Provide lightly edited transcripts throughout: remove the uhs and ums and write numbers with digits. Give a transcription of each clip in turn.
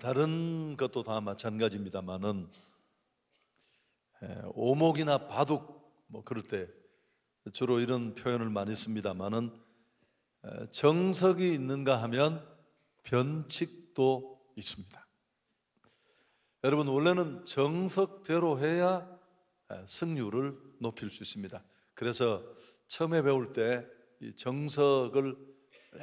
다른 것도 다 마찬가지입니다만은 오목이나 바둑 그럴 때 주로 이런 표현을 많이 씁니다만은 정석이 있는가 하면 변칙도 있습니다. 여러분, 원래는 정석대로 해야 승률을 높일 수 있습니다. 그래서 처음에 배울 때 이 정석을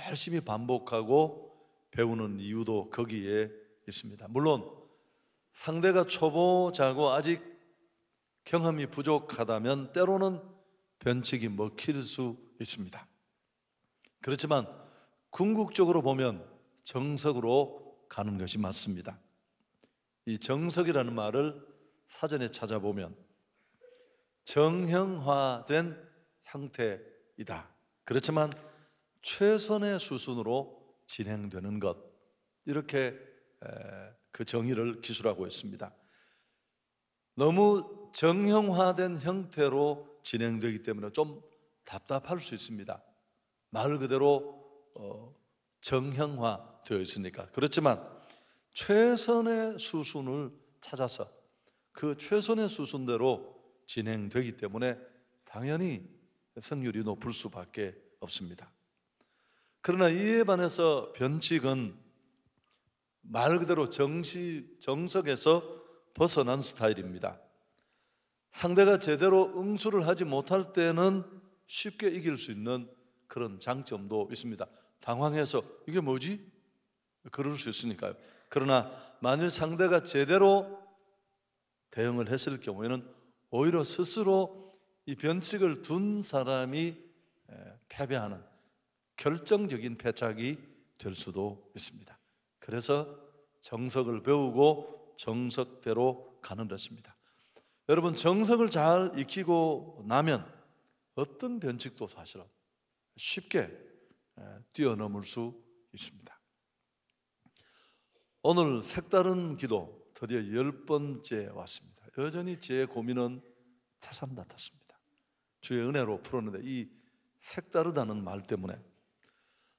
열심히 반복하고 배우는 이유도 거기에 있습니다. 물론 상대가 초보자고 아직 경험이 부족하다면 때로는 변칙이 먹힐 수 있습니다. 그렇지만 궁극적으로 보면 정석으로 가는 것이 맞습니다. 이 정석이라는 말을 사전에 찾아보면 정형화된 형태이다. 그렇지만 최선의 수순으로 진행되는 것, 이렇게 그 정의를 기술하고 있습니다. 너무 정형화된 형태로 진행되기 때문에 좀 답답할 수 있습니다. 말 그대로 정형화되어 있으니까. 그렇지만 최선의 수순을 찾아서 그 최선의 수순대로 진행되기 때문에 당연히 승률이 높을 수밖에 없습니다. 그러나 이에 반해서 변칙은 말 그대로 정석에서 벗어난 스타일입니다. 상대가 제대로 응수를 하지 못할 때는 쉽게 이길 수 있는 그런 장점도 있습니다. 당황해서 이게 뭐지? 그럴 수 있으니까요. 그러나 만일 상대가 제대로 대응을 했을 경우에는 오히려 스스로 이 변칙을 둔 사람이 패배하는 결정적인 패착이 될 수도 있습니다. 그래서 정석을 배우고 정석대로 가는 것입니다. 여러분, 정석을 잘 익히고 나면 어떤 변칙도 사실은 쉽게 뛰어넘을 수 있습니다. 오늘 색다른 기도 드디어 10번째 왔습니다. 여전히 제 고민은 태산 같았습니다. 주의 은혜로 풀었는데 이 색다르다는 말 때문에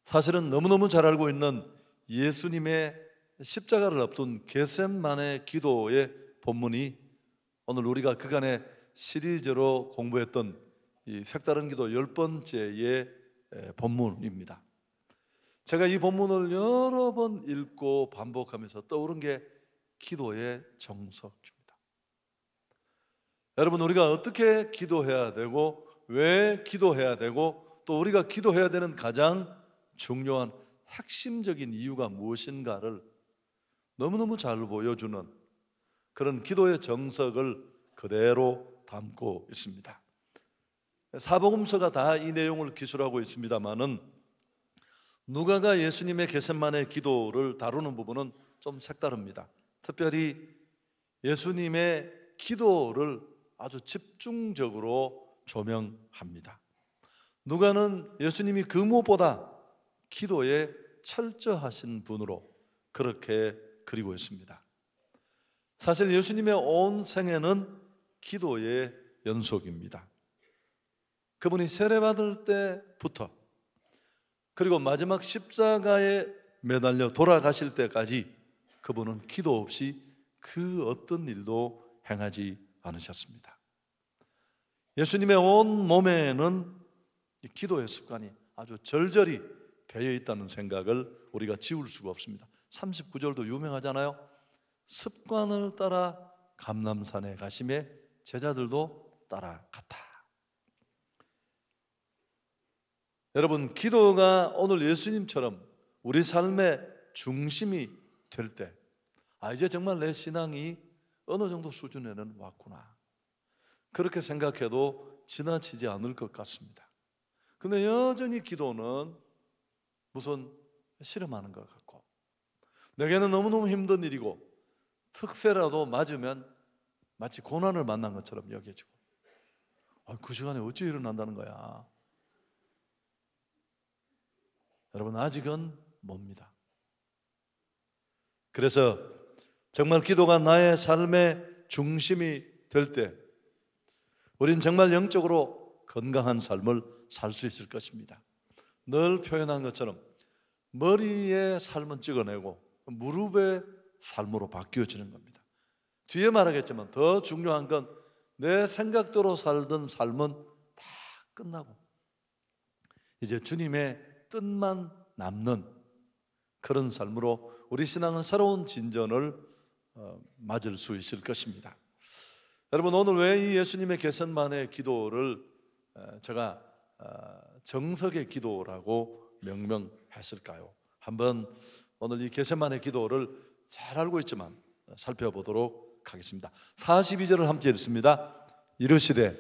사실은 너무너무 잘 알고 있는 예수님의 십자가를 앞둔 겟세마네 기도의 본문이 오늘 우리가 그간의 시리즈로 공부했던 이 색다른 기도 10번째의 본문입니다. 제가 이 본문을 여러 번 읽고 반복하면서 떠오른 게 기도의 정석입니다. 여러분, 우리가 어떻게 기도해야 되고 왜 기도해야 되고 또 우리가 기도해야 되는 가장 중요한 핵심적인 이유가 무엇인가를 너무너무 잘 보여주는 그런 기도의 정석을 그대로 담고 있습니다. 사복음서가 다 이 내용을 기술하고 있습니다만은 누가가 예수님의 겟세마네 기도를 다루는 부분은 좀 색다릅니다. 특별히 예수님의 기도를 아주 집중적으로 조명합니다. 누가는 예수님이 그 무엇보다 기도에 철저하신 분으로 그렇게 그리고 있습니다. 사실 예수님의 온 생애는 기도의 연속입니다. 그분이 세례받을 때부터 그리고 마지막 십자가에 매달려 돌아가실 때까지 그분은 기도 없이 그 어떤 일도 행하지 않으셨습니다. 예수님의 온 몸에는 기도의 습관이 아주 절절히 배어 있다는 생각을 우리가 지울 수가 없습니다. 39절도 유명하잖아요. 습관을 따라 감람산에 가심에 제자들도 따라갔다. 여러분, 기도가 오늘 예수님처럼 우리 삶의 중심이 될 때 이제 정말 내 신앙이 어느 정도 수준에는 왔구나, 그렇게 생각해도 지나치지 않을 것 같습니다. 근데 여전히 기도는 무슨 실험하는 것 같고 내게는 너무너무 힘든 일이고 특세라도 맞으면 마치 고난을 만난 것처럼 여겨지고 그 시간에 어찌 일어난다는 거야. 여러분, 아직은 멉니다. 그래서 정말 기도가 나의 삶의 중심이 될 때 우린 정말 영적으로 건강한 삶을 살 수 있을 것입니다. 늘 표현한 것처럼 머리의 삶은 찍어내고 무릎의 삶으로 바뀌어지는 겁니다. 뒤에 말하겠지만 더 중요한 건 내 생각대로 살던 삶은 다 끝나고 이제 주님의 뜻만 남는 그런 삶으로 우리 신앙은 새로운 진전을 맞을 수 있을 것입니다. 여러분, 오늘 왜 이 예수님의 겟세마네 기도를 제가 정석의 기도라고 명명했을까요? 한번 오늘 이 겟세마네 기도를 잘 알고 있지만 살펴보도록 하겠습니다. 42절을 함께 읽습니다. 이르시되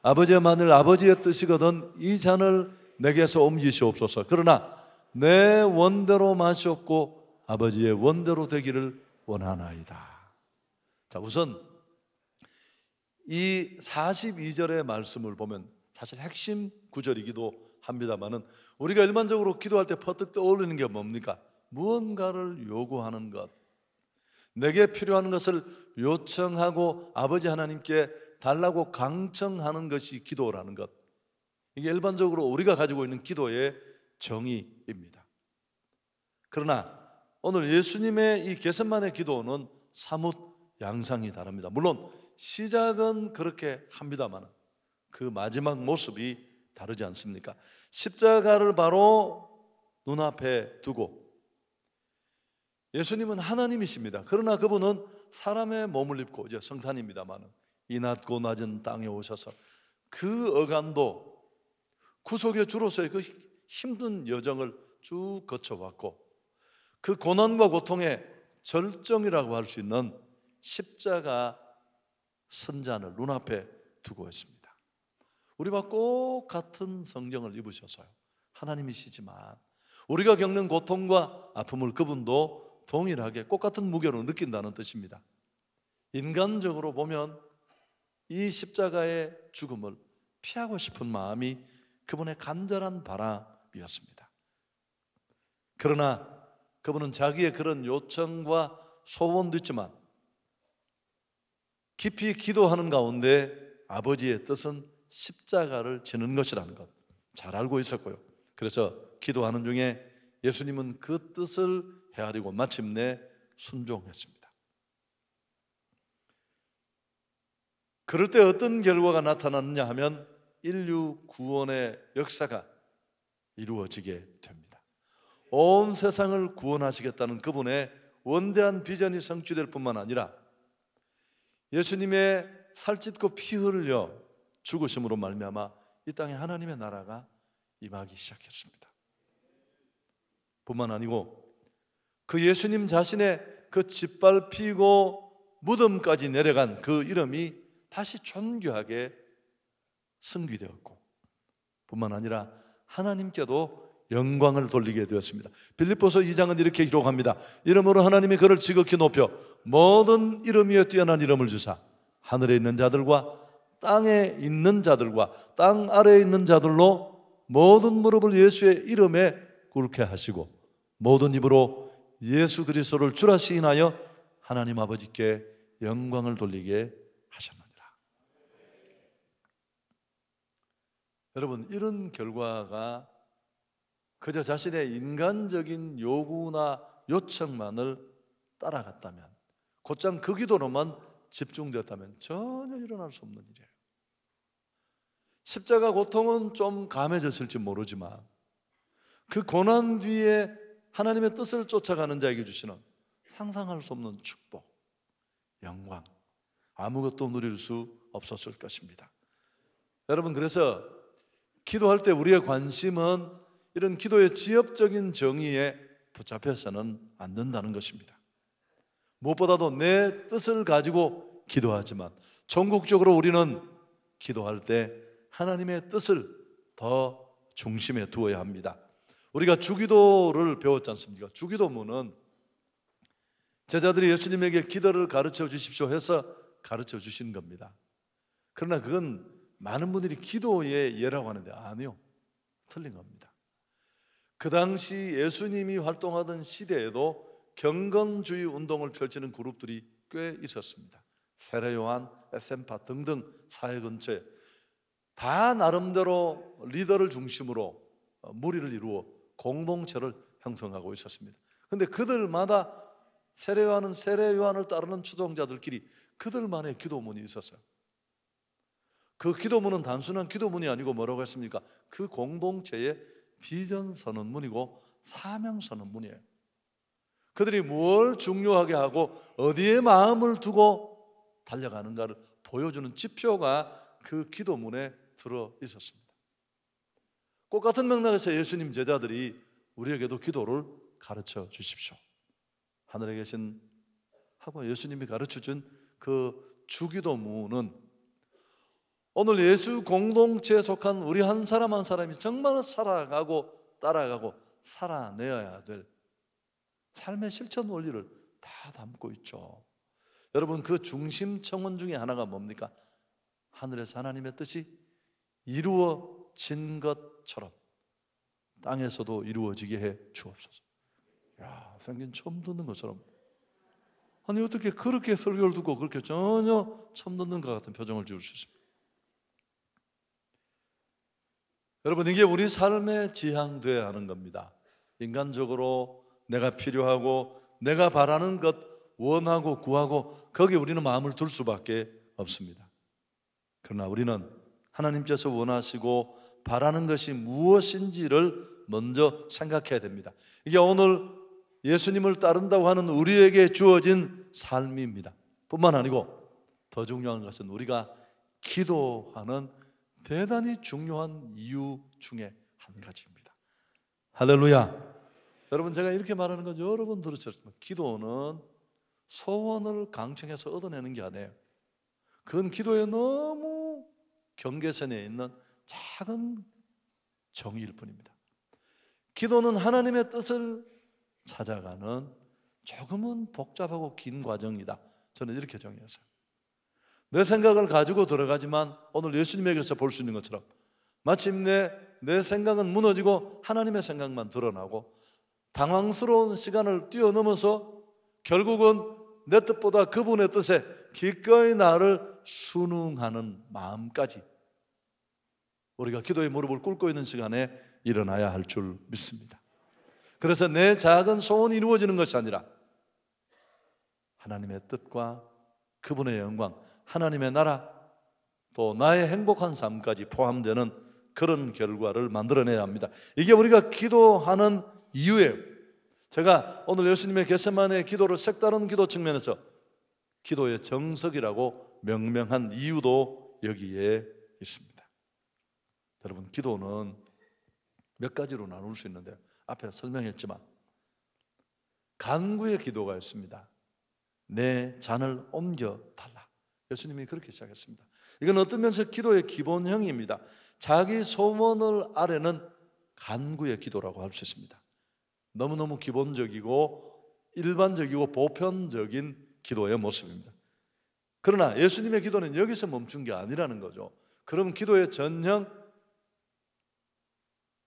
아버지만을 아버지의 뜻이거든 이 잔을 내게서 옮기시옵소서. 그러나 내 원대로 마시옵고 아버지의 원대로 되기를 원하나이다. 자, 우선 이 42절의 말씀을 보면 사실 핵심 구절이기도 합니다만은 우리가 일반적으로 기도할 때 퍼뜩 떠오르는 게 뭡니까? 무언가를 요구하는 것, 내게 필요한 것을 요청하고 아버지 하나님께 달라고 강청하는 것이 기도라는 것. 이게 일반적으로 우리가 가지고 있는 기도의 정의입니다. 그러나 오늘 예수님의 이 겟세마네 기도는 사뭇 양상이 다릅니다. 물론 시작은 그렇게 합니다만 그 마지막 모습이 다르지 않습니까? 십자가를 바로 눈앞에 두고 예수님은 하나님이십니다. 그러나 그분은 사람의 몸을 입고 이제 성탄입니다만 이 낮고 낮은 땅에 오셔서 그 어간도 구속의 주로서의 그 힘든 여정을 쭉 거쳐왔고 그 고난과 고통의 절정이라고 할 수 있는 십자가 선잔을 눈앞에 두고 있습니다. 우리와 똑같은 성경을 입으셔서요, 하나님이시지만 우리가 겪는 고통과 아픔을 그분도 동일하게 똑같은 무게로 느낀다는 뜻입니다. 인간적으로 보면 이 십자가의 죽음을 피하고 싶은 마음이 그분의 간절한 바람이었습니다. 그러나 그분은 자기의 그런 요청과 소원도 있지만 깊이 기도하는 가운데 아버지의 뜻은 십자가를 지는 것이라는 것 잘 알고 있었고요. 그래서 기도하는 중에 예수님은 그 뜻을 헤아리고 마침내 순종했습니다. 그럴 때 어떤 결과가 나타났느냐 하면 인류 구원의 역사가 이루어지게 됩니다. 온 세상을 구원하시겠다는 그분의 원대한 비전이 성취될 뿐만 아니라 예수님의 살찢고 피 흘려 죽으심으로 말미암아 이 땅에 하나님의 나라가 임하기 시작했습니다. 뿐만 아니고 그 예수님 자신의 그 짓밟히고 무덤까지 내려간 그 이름이 다시 존귀하게 승귀되었고 뿐만 아니라 하나님께도 영광을 돌리게 되었습니다. 빌립보서 2장은 이렇게 기록합니다. 이름으로 하나님이 그를 지극히 높여 모든 이름 위에 뛰어난 이름을 주사 하늘에 있는 자들과 땅에 있는 자들과 땅 아래에 있는 자들로 모든 무릎을 예수의 이름에 꿇게 하시고 모든 입으로 예수 그리스도를 주라 시인하여 하나님 아버지께 영광을 돌리게 하셨느니라. 여러분, 이런 결과가 그저 자신의 인간적인 요구나 요청만을 따라갔다면, 곧장 그 기도로만 집중되었다면 전혀 일어날 수 없는 일이에요. 십자가 고통은 좀 감해졌을지 모르지만 그 고난 뒤에 하나님의 뜻을 쫓아가는 자에게 주시는 상상할 수 없는 축복, 영광, 아무것도 누릴 수 없었을 것입니다. 여러분, 그래서 기도할 때 우리의 관심은 이런 기도의 지엽적인 정의에 붙잡혀서는 안 된다는 것입니다. 무엇보다도 내 뜻을 가지고 기도하지만 전국적으로 우리는 기도할 때 하나님의 뜻을 더 중심에 두어야 합니다. 우리가 주기도를 배웠지 않습니까? 주기도문은 제자들이 예수님에게 기도를 가르쳐 주십시오 해서 가르쳐 주신 겁니다. 그러나 그건 많은 분들이 기도의 예라고 하는데 아니요, 틀린 겁니다. 그 당시 예수님이 활동하던 시대에도 경건주의 운동을 펼치는 그룹들이 꽤 있었습니다. 세례요한, 에센파 등등 사회 근처에 다 나름대로 리더를 중심으로 무리를 이루어 공동체를 형성하고 있었습니다. 그런데 그들마다 세례 요한을 따르는 추종자들끼리 그들만의 기도문이 있었어요. 그 기도문은 단순한 기도문이 아니고 뭐라고 했습니까? 그 공동체의 비전 선언문이고 사명 선언문이에요. 그들이 뭘 중요하게 하고 어디에 마음을 두고 달려가는가를 보여주는 지표가 그 기도문에 들어 있었습니다. 똑같은 맥락에서 예수님 제자들이 우리에게도 기도를 가르쳐 주십시오. 하늘에 계신 하고 예수님이 가르쳐 준 그 주기도문은 오늘 예수 공동체에 속한 우리 한 사람 한 사람이 정말 살아가고 따라가고 살아내어야 될 삶의 실천 원리를 다 담고 있죠. 여러분, 그 중심 청원 중에 하나가 뭡니까? 하늘에서 하나님의 뜻이 이루어진 것처럼 땅에서도 이루어지게 해 주옵소서. 야, 생긴 처음 듣는 것처럼. 아니 어떻게 그렇게 설교를 듣고 그렇게 전혀 처음 듣는 것 같은 표정을 지을 수 있습니까? 여러분, 이게 우리 삶에 지향돼야 하는 겁니다. 인간적으로 내가 필요하고 내가 바라는 것 원하고 구하고 거기에 우리는 마음을 둘 수밖에 없습니다. 그러나 우리는 하나님께서 원하시고 바라는 것이 무엇인지를 먼저 생각해야 됩니다. 이게 오늘 예수님을 따른다고 하는 우리에게 주어진 삶입니다. 뿐만 아니고 더 중요한 것은 우리가 기도하는 대단히 중요한 이유 중에 한 가지입니다. 할렐루야. 여러분, 제가 이렇게 말하는 건 여러 번 들으셨지만 기도는 소원을 강청해서 얻어내는 게 아니에요. 그건 기도에 너무 경계선에 있는 작은 정의일 뿐입니다. 기도는 하나님의 뜻을 찾아가는 조금은 복잡하고 긴 과정이다. 저는 이렇게 정의했어요. 내 생각을 가지고 들어가지만 오늘 예수님에게서 볼 수 있는 것처럼 마침내 내 생각은 무너지고 하나님의 생각만 드러나고 당황스러운 시간을 뛰어넘어서 결국은 내 뜻보다 그분의 뜻에 기꺼이 나를 순응하는 마음까지 우리가 기도의 무릎을 꿇고 있는 시간에 일어나야 할 줄 믿습니다. 그래서 내 작은 소원이 이루어지는 것이 아니라 하나님의 뜻과 그분의 영광, 하나님의 나라, 또 나의 행복한 삶까지 포함되는 그런 결과를 만들어내야 합니다. 이게 우리가 기도하는 이유예요. 제가 오늘 예수님의 겟세마네 기도를 색다른 기도 측면에서 기도의 정석이라고 명명한 이유도 여기에 있습니다. 여러분, 기도는 몇 가지로 나눌 수 있는데요. 앞에 설명했지만 간구의 기도가 있습니다. 내 잔을 옮겨달라. 예수님이 그렇게 시작했습니다. 이건 어떤 면에서 기도의 기본형입니다. 자기 소원을 아뢰는 간구의 기도라고 할 수 있습니다. 너무너무 기본적이고 일반적이고 보편적인 기도의 모습입니다. 그러나 예수님의 기도는 여기서 멈춘 게 아니라는 거죠. 그럼 기도의 전형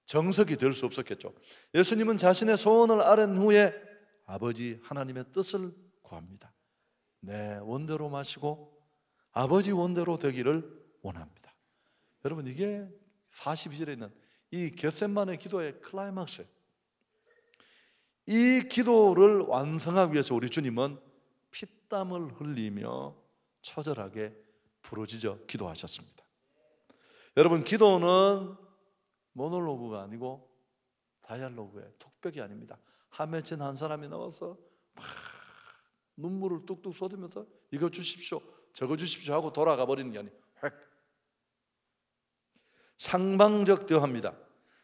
정석이 될 수 없었겠죠. 예수님은 자신의 소원을 아뢰는 후에 아버지 하나님의 뜻을 구합니다. 내 원대로 마시고 아버지 원대로 되기를 원합니다. 여러분, 이게 42절에 있는 이 겟세마네 기도의 클라이막스, 이 기도를 완성하기 위해서 우리 주님은 피땀을 흘리며 처절하게 부르짖어 기도하셨습니다. 여러분, 기도는 모놀로그가 아니고 다이알로그의 톡백이 아닙니다. 함에친 한 사람이 나와서 막 눈물을 뚝뚝 쏟으면서 이거 주십시오, 저거 주십시오 하고 돌아가 버리는 게 아니에요. 상방적 대화입니다.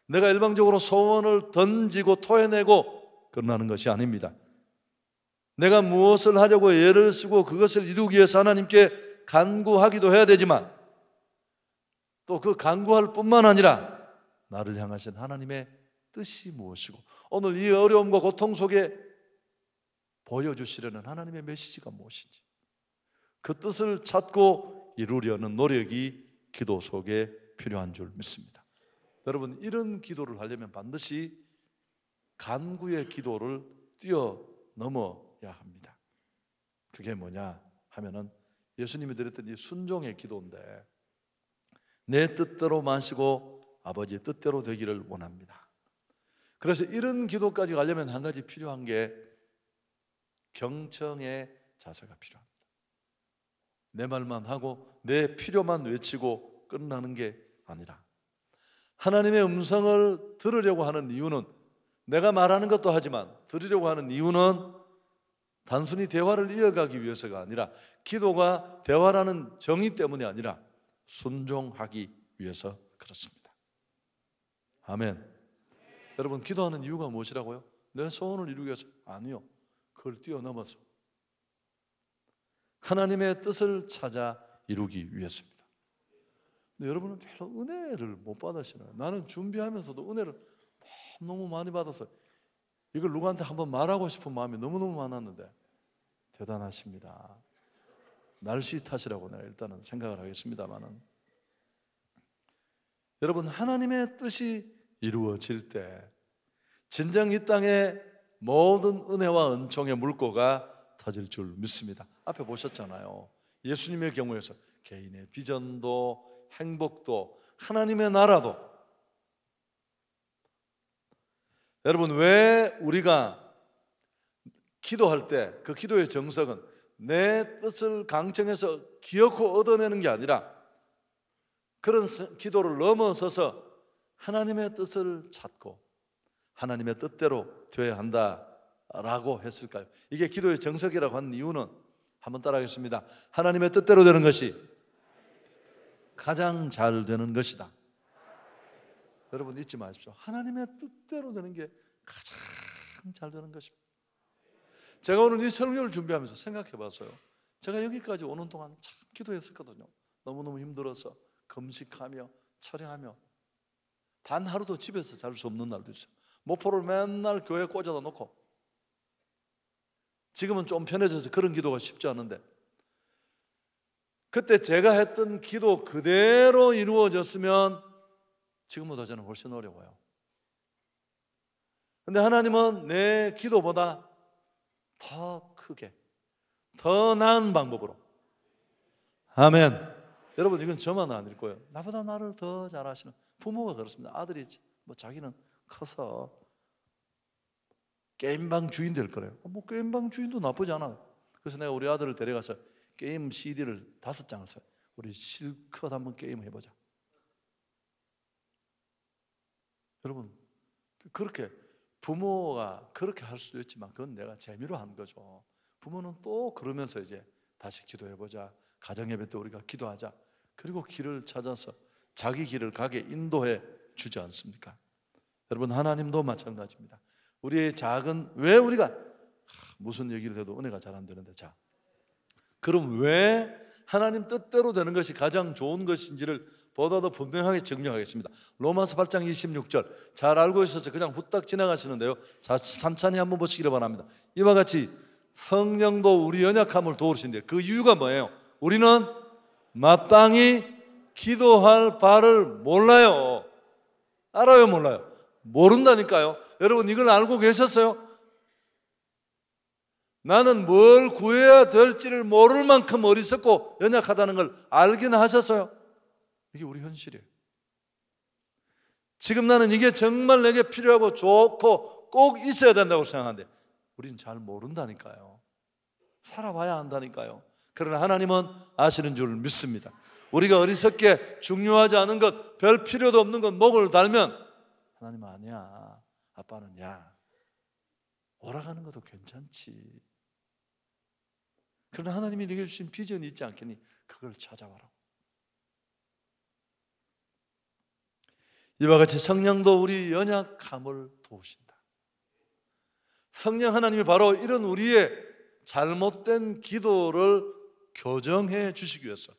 내가 일방적으로 소원을 던지고 토해내고 끝나는 것이 아닙니다. 내가 무엇을 하려고 애를 쓰고 그것을 이루기 위해서 하나님께 간구하기도 해야 되지만 또 그 간구할 뿐만 아니라 나를 향하신 하나님의 뜻이 무엇이고 오늘 이 어려움과 고통 속에 보여주시려는 하나님의 메시지가 무엇인지 그 뜻을 찾고 이루려는 노력이 기도 속에 필요한 줄 믿습니다. 여러분, 이런 기도를 하려면 반드시 간구의 기도를 뛰어넘어야 합니다. 그게 뭐냐 하면은 예수님이 드렸던 이 순종의 기도인데 내 뜻대로 마시고 아버지의 뜻대로 되기를 원합니다. 그래서 이런 기도까지 가려면 한 가지 필요한 게 경청의 자세가 필요합니다. 내 말만 하고 내 필요만 외치고 끝나는 게 아니라 하나님의 음성을 들으려고 하는 이유는, 내가 말하는 것도 하지만 들으려고 하는 이유는 단순히 대화를 이어가기 위해서가 아니라, 기도가 대화라는 정의 때문이 아니라 순종하기 위해서 그렇습니다. 아멘. 여러분, 기도하는 이유가 무엇이라고요? 내 소원을 이루기 위해서? 아니요. 그걸 뛰어넘어서 하나님의 뜻을 찾아 이루기 위해서입니다. 근데 여러분은 별로 은혜를 못 받으시나요? 나는 준비하면서도 은혜를 너무 많이 받아서 이걸 누구한테 한번 말하고 싶은 마음이 너무너무 많았는데, 대단하십니다. 날씨 탓이라고 내가 일단은 생각을 하겠습니다만은, 여러분, 하나님의 뜻이 이루어질 때 진정 이 땅에 모든 은혜와 은총의 물꼬가 터질 줄 믿습니다. 앞에 보셨잖아요. 예수님의 경우에서 개인의 비전도 행복도 하나님의 나라도. 여러분, 왜 우리가 기도할 때 그 기도의 정석은 내 뜻을 강청해서 기어코 얻어내는 게 아니라 그런 기도를 넘어서서 하나님의 뜻을 찾고 하나님의 뜻대로 되어야 한다라고 했을까요? 이게 기도의 정석이라고 하는 이유는, 한번 따라하겠습니다. 하나님의 뜻대로 되는 것이 가장 잘 되는 것이다. 여러분, 잊지 마십시오. 하나님의 뜻대로 되는 게 가장 잘 되는 것입니다. 제가 오늘 이 설교를 준비하면서 생각해 봤어요. 제가 여기까지 오는 동안 참 기도했었거든요. 너무너무 힘들어서 금식하며 철야하며 단 하루도 집에서 잘 수 없는 날도 있어요. 모포를 맨날 교회에 꽂아다 놓고. 지금은 좀 편해져서 그런 기도가 쉽지 않은데, 그때 제가 했던 기도 그대로 이루어졌으면 지금보다 저는 훨씬 어려워요. 근데 하나님은 내 기도보다 더 크게, 더 나은 방법으로. 아멘. 여러분, 이건 저만 아닐 거예요. 나보다 나를 더 잘 아시는 부모가 그렇습니다. 아들이 뭐 자기는 커서 게임방 주인 될 거래요. 뭐 게임방 주인도 나쁘지 않아요. 그래서 내가 우리 아들을 데려가서 게임 CD를 5장을 사요. 우리 실컷 한번 게임 해보자. 여러분, 그렇게 부모가 그렇게 할 수도 있지만 그건 내가 재미로 한 거죠. 부모는 또 그러면서 이제 다시 기도해보자, 가정예배 때 우리가 기도하자, 그리고 길을 찾아서 자기 길을 가게 인도해 주지 않습니까? 여러분, 하나님도 마찬가지입니다. 우리의 작은, 왜 우리가 무슨 얘기를 해도 은혜가 잘 안 되는데, 자, 그럼 왜 하나님 뜻대로 되는 것이 가장 좋은 것인지를 보다 더 분명하게 증명하겠습니다. 로마서 8장 26절 잘 알고 있어서 그냥 후딱 지나가시는데요, 자, 찬찬히 한번 보시기를 바랍니다. 이와 같이 성령도 우리 연약함을 도우신데, 그 이유가 뭐예요? 우리는 마땅히 기도할 바를 몰라요. 알아요, 몰라요? 모른다니까요. 여러분, 이걸 알고 계셨어요? 나는 뭘 구해야 될지를 모를 만큼 어리석고 연약하다는 걸 알긴 하셨어요? 이게 우리 현실이에요. 지금 나는 이게 정말 내게 필요하고 좋고 꼭 있어야 된다고 생각하는데 우리는 잘 모른다니까요. 살아봐야 한다니까요. 그러나 하나님은 아시는 줄 믿습니다. 우리가 어리석게 중요하지 않은 것, 별 필요도 없는 것 목을 달면 하나님 아니야, 아빠는 야, 오라가는 것도 괜찮지. 그러나 하나님이 네게 주신 비전이 있지 않겠니? 그걸 찾아와라. 이와 같이 성령도 우리 연약함을 도우신다. 성령 하나님이 바로 이런 우리의 잘못된 기도를 교정해 주시기 위해서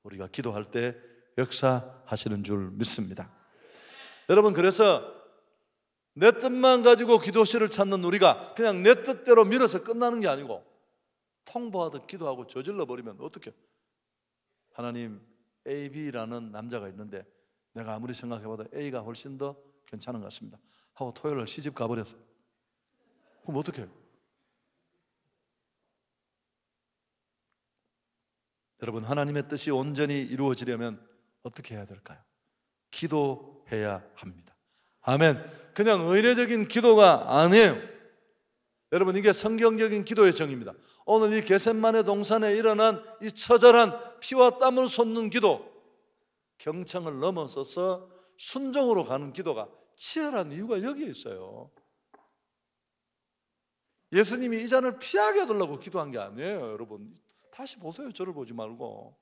우리가 기도할 때 역사하시는 줄 믿습니다. 여러분, 그래서 내 뜻만 가지고 기도실을 찾는 우리가 그냥 내 뜻대로 밀어서 끝나는 게 아니고 통보하듯 기도하고 저질러 버리면 어떡해요? 하나님, AB라는 남자가 있는데 내가 아무리 생각해봐도 A가 훨씬 더 괜찮은 것 같습니다 하고 토요일날 시집 가버렸어. 그럼 어떡해요? 여러분, 하나님의 뜻이 온전히 이루어지려면 어떻게 해야 될까요? 기도해야 합니다. 아멘. 그냥 의례적인 기도가 아니에요. 여러분, 이게 성경적인 기도의 정의입니다. 오늘 이 겟세마네 동산에 일어난 이 처절한 피와 땀을 쏟는 기도, 경청을 넘어서서 순종으로 가는 기도가 치열한 이유가 여기에 있어요. 예수님이 이 잔을 피하게 해달라고 기도한 게 아니에요. 여러분, 다시 보세요. 저를 보지 말고.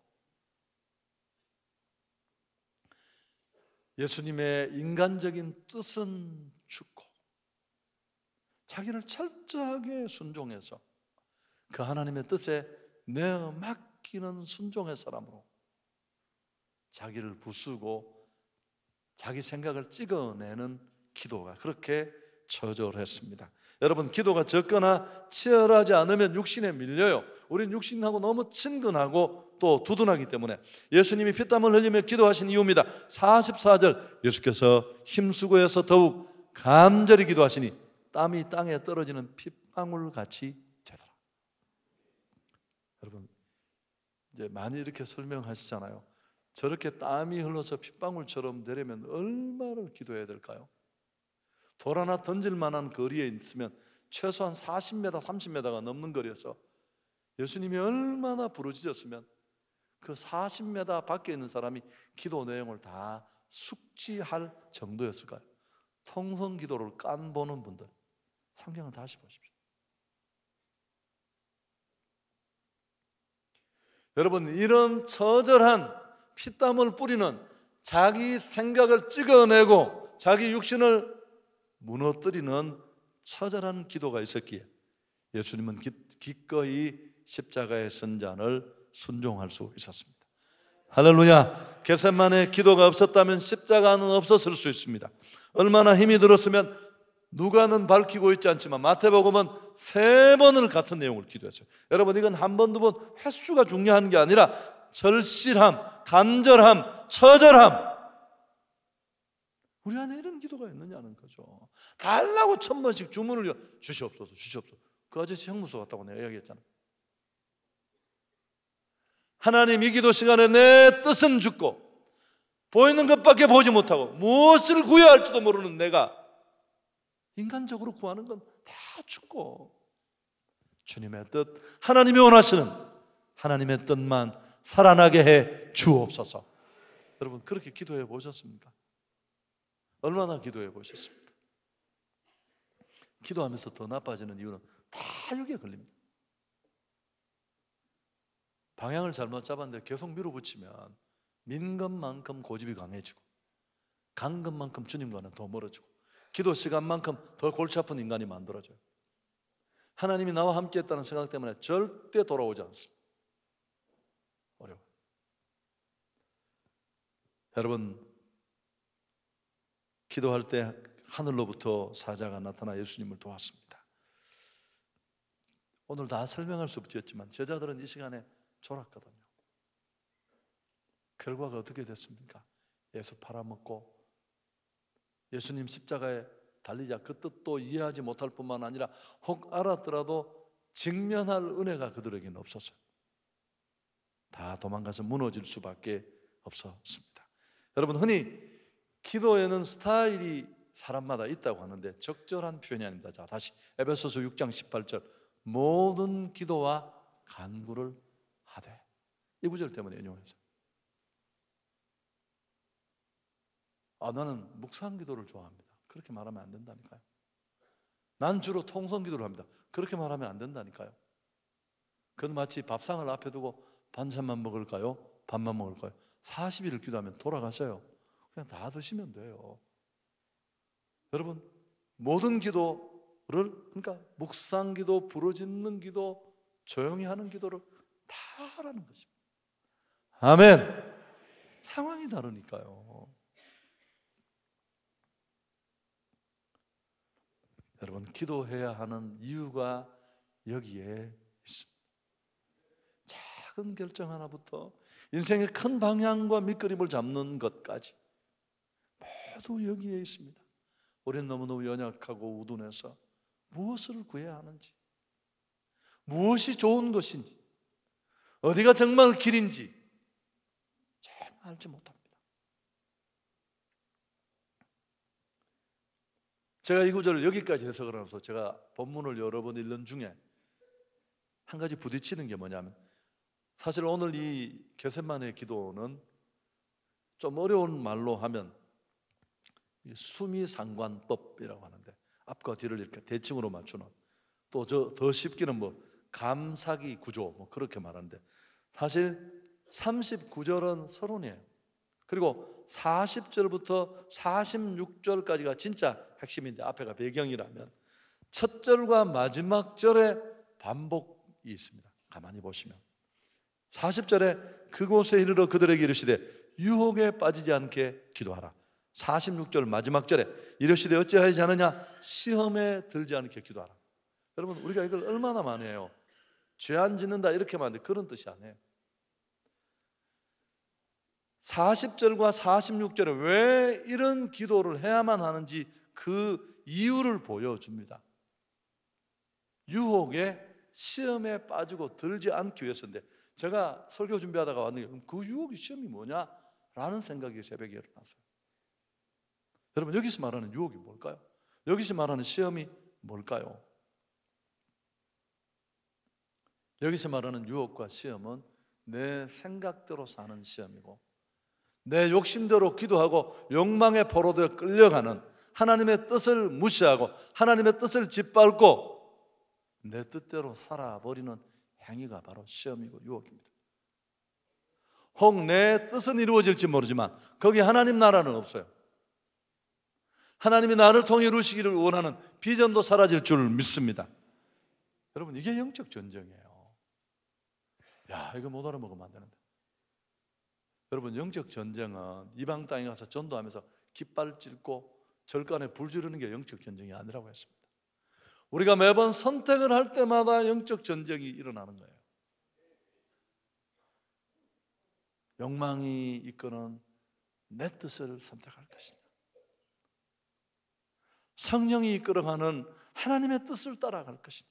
예수님의 인간적인 뜻은 죽고 자기를 철저하게 순종해서 그 하나님의 뜻에 내어 맡기는 순종의 사람으로 자기를 부수고 자기 생각을 찍어내는 기도가 그렇게 처절했습니다. 여러분, 기도가 적거나 치열하지 않으면 육신에 밀려요. 우린 육신하고 너무 친근하고 또 두둔하기 때문에 예수님이 피땀을 흘리며 기도하신 이유입니다. 44절, 예수께서 힘쓰고해서 더욱 간절히 기도하시니 땀이 땅에 떨어지는 핏방울같이 되더라. 여러분, 이제 많이 이렇게 설명하시잖아요. 저렇게 땀이 흘러서 핏방울처럼 되려면 얼마나 기도해야 될까요? 돌 하나 던질 만한 거리에 있으면 최소한 40m, 30m가 넘는 거리에서 예수님이 얼마나 부르짖었으면 그 40m 밖에 있는 사람이 기도 내용을 다 숙지할 정도였을까요? 통성 기도를 깐보는 분들 성경을 다시 보십시오. 여러분, 이런 처절한 피땀을 뿌리는 자기 생각을 찍어내고 자기 육신을 무너뜨리는 처절한 기도가 있었기에 예수님은 기꺼이 십자가의 선잔을 순종할 수 있었습니다. 할렐루야. 겟세마네 기도가 없었다면 십자가는 없었을 수 있습니다. 얼마나 힘이 들었으면 누가는 밝히고 있지 않지만 마태복음은 3번을 같은 내용을 기도했어요. 여러분, 이건 한 번, 두 번 횟수가 중요한 게 아니라 절실함, 간절함, 처절함, 우리 안에 이런 기도가 있느냐는 거죠. 달라고 1000번씩 주문을 주시옵소서, 주시옵소서. 그 아저씨 형무소 같다고 내가 이야기했잖아. 하나님, 이 기도 시간에 내 뜻은 죽고 보이는 것밖에 보지 못하고 무엇을 구해야 할지도 모르는 내가 인간적으로 구하는 건 다 죽고 주님의 뜻, 하나님이 원하시는 하나님의 뜻만 살아나게 해 주옵소서. 여러분, 그렇게 기도해 보셨습니까? 얼마나 기도해 보셨습니까? 기도하면서 더 나빠지는 이유는 다 여기에 걸립니다. 방향을 잘못 잡았는데 계속 밀어붙이면 민 것만큼 고집이 강해지고 간 것만큼 주님과는 더 멀어지고 기도 시간만큼 더 골치 아픈 인간이 만들어져요. 하나님이 나와 함께 했다는 생각 때문에 절대 돌아오지 않습니다. 어려워요. 여러분, 기도할 때 하늘로부터 사자가 나타나 예수님을 도왔습니다. 오늘 다 설명할 수 없겠지만 제자들은 이 시간에 졸았거든요. 결과가 어떻게 됐습니까? 예수 팔아먹고 예수님 십자가에 달리자 그 뜻도 이해하지 못할 뿐만 아니라 혹 알았더라도 직면할 은혜가 그들에게는 없었어요. 다 도망가서 무너질 수밖에 없었습니다. 여러분, 흔히 기도에는 스타일이 사람마다 있다고 하는데 적절한 표현이 아닙니다. 자, 다시 에베소서 6장 18절, 모든 기도와 간구를 하되, 이 구절 때문에 인용했어요. 나는 묵상 기도를 좋아합니다. 그렇게 말하면 안 된다니까요. 난 주로 통성 기도를 합니다. 그렇게 말하면 안 된다니까요. 그건 마치 밥상을 앞에 두고 반찬만 먹을까요? 밥만 먹을까요? 40일을 기도하면 돌아가셔요. 그냥 다 드시면 돼요. 여러분, 모든 기도를, 그러니까 묵상 기도, 부르짖는 기도, 조용히 하는 기도를 다 하라는 것입니다. 아멘. 상황이 다르니까요. 여러분, 기도해야 하는 이유가 여기에 있습니다. 작은 결정 하나부터 인생의 큰 방향과 밑그림을 잡는 것까지 모두 여기에 있습니다. 우리는 너무너무 연약하고 우둔해서 무엇을 구해야 하는지, 무엇이 좋은 것인지, 어디가 정말 길인지 잘 알지 못합니다. 제가 이 구절을 여기까지 해석을 하면서 제가 본문을 여러 번 읽는 중에 한 가지 부딪히는 게 뭐냐면, 사실 오늘 이 겟세마네 기도는 좀 어려운 말로 하면 수미상관법이라고 하는데, 앞과 뒤를 이렇게 대칭으로 맞추는, 또 더 쉽기는 뭐 감사기 구조 뭐 그렇게 말하는데, 사실 39절은 서론이에요. 그리고 40절부터 46절까지가 진짜 핵심인데, 앞에가 배경이라면 첫 절과 마지막 절에 반복이 있습니다. 가만히 보시면 40절에 그곳에 이르러 그들에게 이르시되 유혹에 빠지지 않게 기도하라. 46절 마지막 절에 이르시되 어찌하지 않느냐, 시험에 들지 않게 기도하라. 여러분, 우리가 이걸 얼마나 많이 해요. 죄 안 짓는다 이렇게만 하는데 그런 뜻이 아니에요. 40절과 46절에 왜 이런 기도를 해야만 하는지 그 이유를 보여줍니다. 유혹에, 시험에 빠지고 들지 않기 위해서인데, 제가 설교 준비하다가 왔는데 그 유혹이 시험이 뭐냐? 라는 생각이 새벽에 일어났어요. 여러분, 여기서 말하는 유혹이 뭘까요? 여기서 말하는 시험이 뭘까요? 여기서 말하는 유혹과 시험은 내 생각대로 사는 시험이고, 내 욕심대로 기도하고 욕망의 포로되어 끌려가는, 하나님의 뜻을 무시하고 하나님의 뜻을 짓밟고 내 뜻대로 살아버리는 행위가 바로 시험이고 유혹입니다. 혹 내 뜻은 이루어질지 모르지만 거기 하나님 나라는 없어요. 하나님이 나를 통해 이루시기를 원하는 비전도 사라질 줄 믿습니다. 여러분, 이게 영적 전쟁이에요. 야, 이거 못 알아먹으면 안 되는데. 여러분, 영적 전쟁은 이방 땅에 가서 전도하면서 깃발 찔고 절간에 불 지르는 게 영적 전쟁이 아니라고 했습니다. 우리가 매번 선택을 할 때마다 영적 전쟁이 일어나는 거예요. 욕망이 이끄는 내 뜻을 선택할 것이냐, 성령이 이끌어가는 하나님의 뜻을 따라갈 것이냐,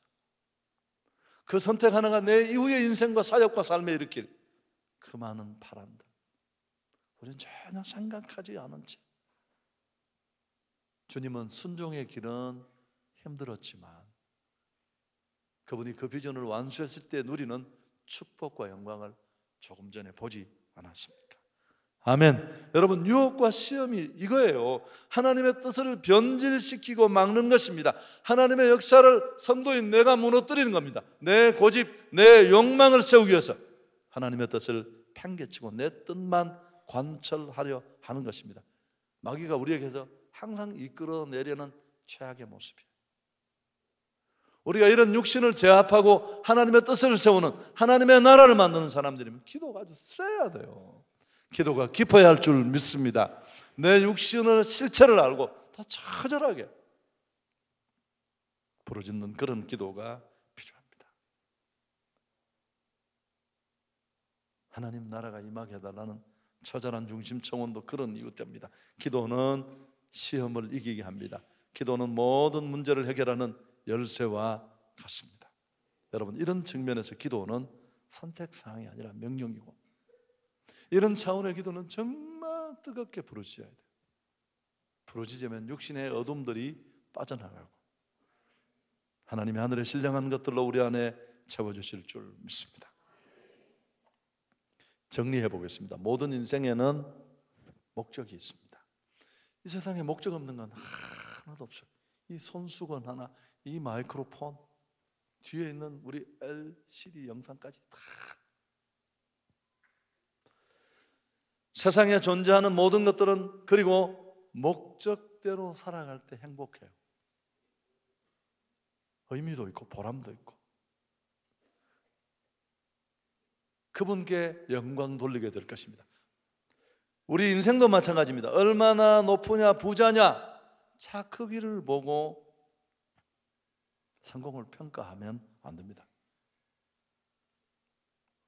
그 선택 하나가 내 이후의 인생과 사역과 삶에 일으킬 그 많은 파란들, 우리는 전혀 생각하지 않은 채, 주님은 순종의 길은 힘들었지만 그분이 그 비전을 완수했을 때 누리는 축복과 영광을 조금 전에 보지 않았습니까? 아멘. 여러분, 유혹과 시험이 이거예요. 하나님의 뜻을 변질시키고 막는 것입니다. 하나님의 역사를 성도인 내가 무너뜨리는 겁니다. 내 고집, 내 욕망을 세우기 위해서 하나님의 뜻을 팽개치고 내 뜻만 관철하려 하는 것입니다. 마귀가 우리에게서 항상 이끌어내려는 최악의 모습이에요. 우리가 이런 육신을 제압하고 하나님의 뜻을 세우는, 하나님의 나라를 만드는 사람들이면 기도가 아주 세야 돼요. 기도가 깊어야 할 줄 믿습니다. 내 육신의 실체를 알고 더 처절하게 부르짖는 그런 기도가 필요합니다. 하나님 나라가 임하게 해달라는 처절한 중심 청원도 그런 이유 때문입니다. 기도는 시험을 이기게 합니다. 기도는 모든 문제를 해결하는 열쇠와 같습니다. 여러분, 이런 측면에서 기도는 선택사항이 아니라 명령이고, 이런 차원의 기도는 정말 뜨겁게 부르짖어야 돼요. 부르짖으면 육신의 어둠들이 빠져나가고 하나님이 하늘의 신령한 것들로 우리 안에 채워주실 줄 믿습니다. 정리해 보겠습니다. 모든 인생에는 목적이 있습니다. 이 세상에 목적 없는 건 하나도 없어요. 이 손수건 하나, 이 마이크로폰, 뒤에 있는 우리 LCD 영상까지 다, 세상에 존재하는 모든 것들은 그리고 목적대로 살아갈 때 행복해요. 의미도 있고 보람도 있고 그분께 영광 돌리게 될 것입니다. 우리 인생도 마찬가지입니다. 얼마나 높으냐 부자냐 차 크기를 보고 성공을 평가하면 안 됩니다.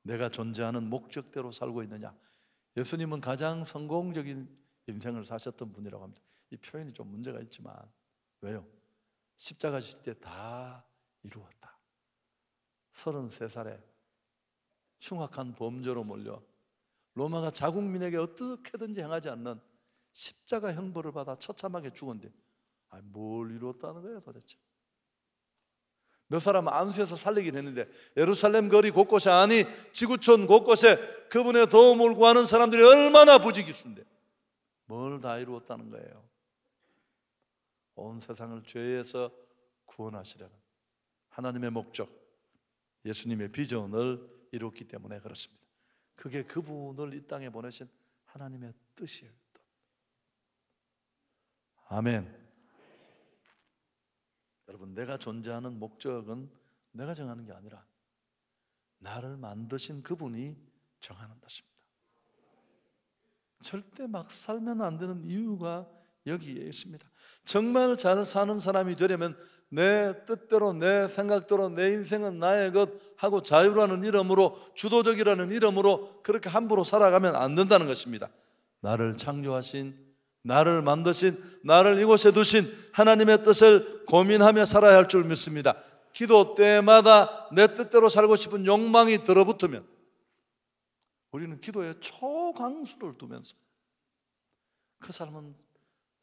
내가 존재하는 목적대로 살고 있느냐. 예수님은 가장 성공적인 인생을 사셨던 분이라고 합니다. 이 표현이 좀 문제가 있지만 왜요? 십자가 지실 때 다 이루었다. 33살에 흉악한 범죄로 몰려 로마가 자국민에게 어떻게든지 행하지 않는 십자가 형벌을 받아 처참하게 죽었는데 뭘 이루었다는 거예요 도대체? 몇 사람 안수해서 살리긴 했는데 예루살렘 거리 곳곳에, 아니 지구촌 곳곳에 그분의 도움을 구하는 사람들이 얼마나 부지기수인데 뭘 다 이루었다는 거예요? 온 세상을 죄에서 구원하시려는 하나님의 목적, 예수님의 비전을 이뤘기 때문에 그렇습니다. 그게 그분을 이 땅에 보내신 하나님의 뜻이에요. 아멘. 여러분, 내가 존재하는 목적은 내가 정하는 게 아니라 나를 만드신 그분이 정하는 것입니다. 절대 막 살면 안 되는 이유가 여기에 있습니다. 정말 잘 사는 사람이 되려면 내 뜻대로, 내 생각대로, 내 인생은 나의 것 하고 자유라는 이름으로, 주도적이라는 이름으로 그렇게 함부로 살아가면 안 된다는 것입니다. 나를 창조하신, 나를 만드신, 나를 이곳에 두신 하나님의 뜻을 고민하며 살아야 할 줄 믿습니다. 기도 때마다 내 뜻대로 살고 싶은 욕망이 들어붙으면 우리는 기도에 초강수를 두면서 그 삶은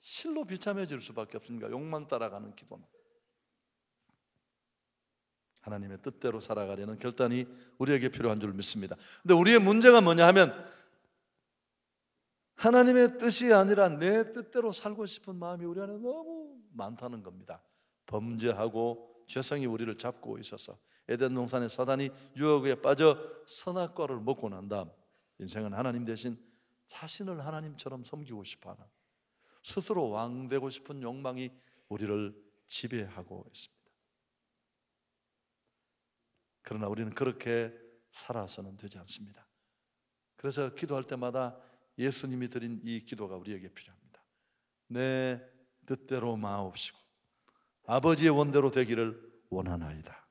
실로 비참해질 수밖에 없습니다. 욕망 따라가는 기도는. 하나님의 뜻대로 살아가려는 결단이 우리에게 필요한 줄 믿습니다. 근데 우리의 문제가 뭐냐 하면 하나님의 뜻이 아니라 내 뜻대로 살고 싶은 마음이 우리 안에 너무 많다는 겁니다. 범죄하고 죄성이 우리를 잡고 있어서 에덴 동산의 사단이 유혹에 빠져 선악과를 먹고 난 다음 인생은 하나님 대신 자신을 하나님처럼 섬기고 싶어하는, 스스로 왕 되고 싶은 욕망이 우리를 지배하고 있습니다. 그러나 우리는 그렇게 살아서는 되지 않습니다. 그래서 기도할 때마다 예수님이 드린 이 기도가 우리에게 필요합니다. 내 뜻대로 마옵시고 아버지의 원대로 되기를 원하나이다.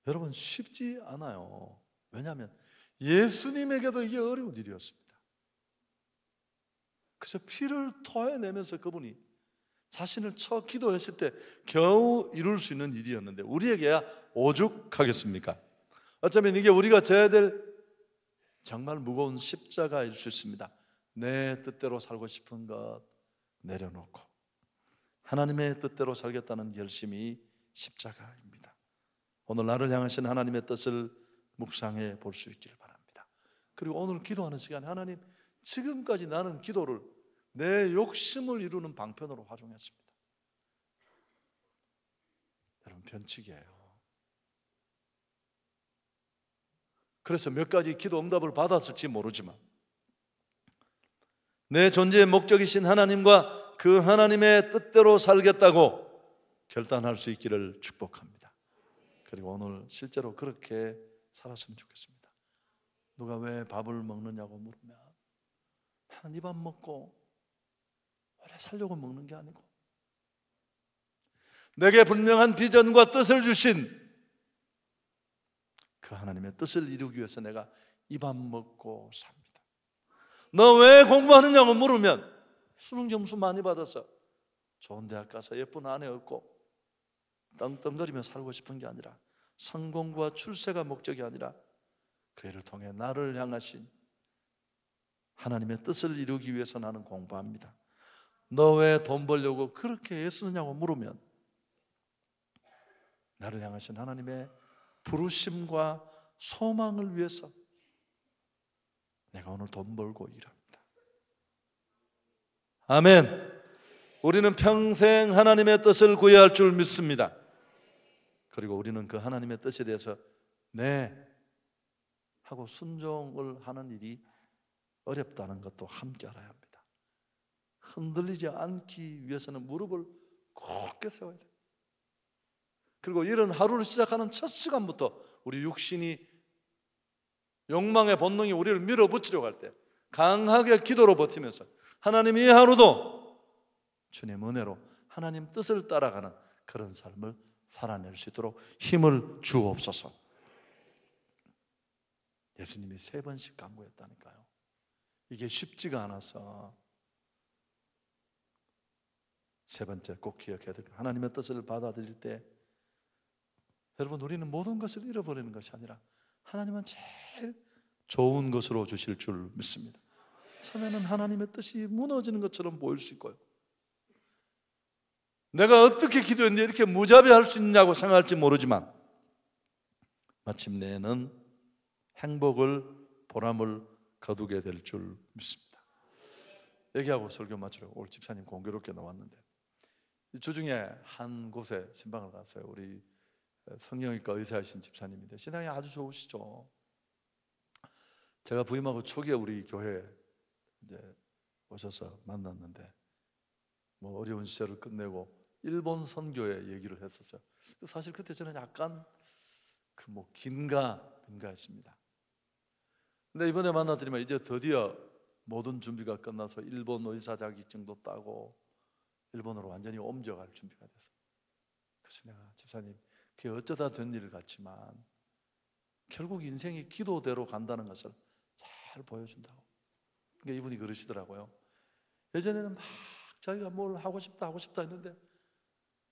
여러분, 쉽지 않아요. 왜냐하면 예수님에게도 이게 어려운 일이었습니다. 그래서 피를 토해내면서 그분이 자신을 쳐 기도했을 때 겨우 이룰 수 있는 일이었는데 우리에게야 오죽하겠습니까? 어쩌면 이게 우리가 져야 될 정말 무거운 십자가일 수 있습니다. 내 뜻대로 살고 싶은 것 내려놓고 하나님의 뜻대로 살겠다는 결심이 십자가입니다. 오늘 나를 향하신 하나님의 뜻을 묵상해 볼 수 있기를 바랍니다. 그리고 오늘 기도하는 시간에 하나님, 지금까지 나는 기도를 내 욕심을 이루는 방편으로 활용했습니다. 여러분, 변칙이에요. 그래서 몇 가지 기도 응답을 받았을지 모르지만 내 존재의 목적이신 하나님과 그 하나님의 뜻대로 살겠다고 결단할 수 있기를 축복합니다. 그리고 오늘 실제로 그렇게 살았으면 좋겠습니다. 누가 왜 밥을 먹느냐고 물으면 한 입 안 먹고 오래 살려고 먹는 게 아니고 내게 분명한 비전과 뜻을 주신 그 하나님의 뜻을 이루기 위해서 내가 입 안 먹고 삽니다. 너 왜 공부하느냐고 물으면 수능 점수 많이 받아서 좋은 대학 가서 예쁜 아내 얻고 떵떵거리며 살고 싶은 게 아니라 성공과 출세가 목적이 아니라 그 일을 통해 나를 향하신 하나님의 뜻을 이루기 위해서 나는 공부합니다. 너 왜 돈 벌려고 그렇게 애쓰느냐고 물으면 나를 향하신 하나님의 부르심과 소망을 위해서 내가 오늘 돈 벌고 일합니다. 아멘. 우리는 평생 하나님의 뜻을 구해야 할 줄 믿습니다. 그리고 우리는 그 하나님의 뜻에 대해서 네 하고 순종을 하는 일이 어렵다는 것도 함께 알아야 합니다. 흔들리지 않기 위해서는 무릎을 굳게 세워야 돼요. 그리고 이런 하루를 시작하는 첫 시간부터 우리 육신이, 욕망의 본능이 우리를 밀어붙이려고 할 때 강하게 기도로 버티면서 하나님, 이 하루도 주님 은혜로 하나님 뜻을 따라가는 그런 삶을 살아낼 수 있도록 힘을 주옵소서. 예수님이 3번씩 간구했다니까요. 이게 쉽지가 않아서 세 번째 꼭 기억해야 됩니다. 하나님의 뜻을 받아들일 때 여러분, 우리는 모든 것을 잃어버리는 것이 아니라 하나님은 제일 좋은 것으로 주실 줄 믿습니다. 처음에는 하나님의 뜻이 무너지는 것처럼 보일 수 있고요, 내가 어떻게 기도했는데 이렇게 무자비할 수 있냐고 생각할지 모르지만 마침내는 행복을, 보람을 거두게 될 줄 믿습니다. 얘기하고 설교 마치려고 오늘 집사님 공교롭게 나왔는데, 주중에 한 곳에 신방을 갔어요. 우리 성형외과 의사이신 집사님인데 신앙이 아주 좋으시죠. 제가 부임하고 초기에 우리 교회에 이제 오셔서 만났는데, 뭐 어려운 시절을 끝내고 일본 선교회 얘기를 했었어요. 사실 그때 저는 약간 긴가민가했습니다. 근데 이번에 만나더니만 이제 드디어 모든 준비가 끝나서 일본 의사 자격증도 따고 일본으로 완전히 옮겨갈 준비가 됐어요. 그래서 내가 집사님, 그게 어쩌다 된 일 같지만 결국 인생이 기도대로 간다는 것을 잘 보여준다고. 그러니까 이분이 그러시더라고요. 예전에는 막 자기가 뭘 하고 싶다 했는데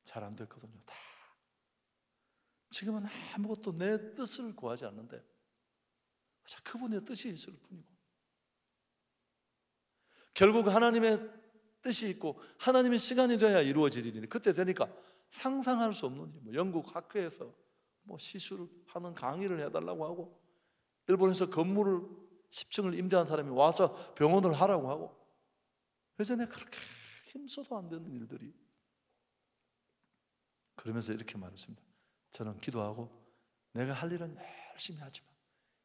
잘 안 됐거든요. 다. 지금은 아무것도 내 뜻을 구하지 않는데 그분의 뜻이 있을 뿐이고, 결국 하나님의 뜻이 있고 하나님의 시간이 돼야 이루어질 일이니, 그때 되니까 상상할 수 없는 일, 영국 학교에서 시술하는 강의를 해달라고 하고, 일본에서 건물을 10층을 임대한 사람이 와서 병원을 하라고 하고, 예전에 그렇게 힘써도 안 되는 일들이. 그러면서 이렇게 말했습니다. 저는 기도하고 내가 할 일은 열심히 하지만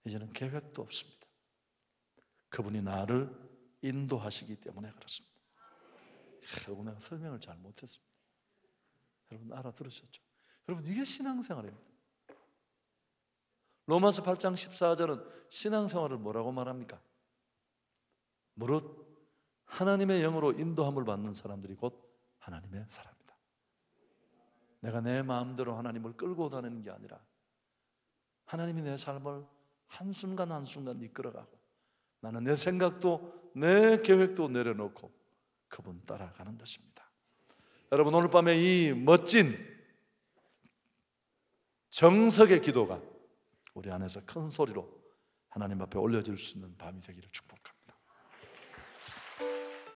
이제는 계획도 없습니다. 그분이 나를 인도하시기 때문에 그렇습니다. 여러분, 내가 설명을 잘 못했습니다. 여러분 알아들으셨죠? 여러분, 이게 신앙생활입니다. 로마서 8장 14절은 신앙생활을 뭐라고 말합니까? 무릇 하나님의 영으로 인도함을 받는 사람들이 곧 하나님의 사람이다. 내가 내 마음대로 하나님을 끌고 다니는 게 아니라 하나님이 내 삶을 한순간 한순간 이끌어가고, 나는 내 생각도 내 계획도 내려놓고 그분 따라가는 것입니다. 여러분, 오늘 밤에 이 멋진 정석의 기도가 우리 안에서 큰 소리로 하나님 앞에 올려질 수 있는 밤이 되기를 축복합니다.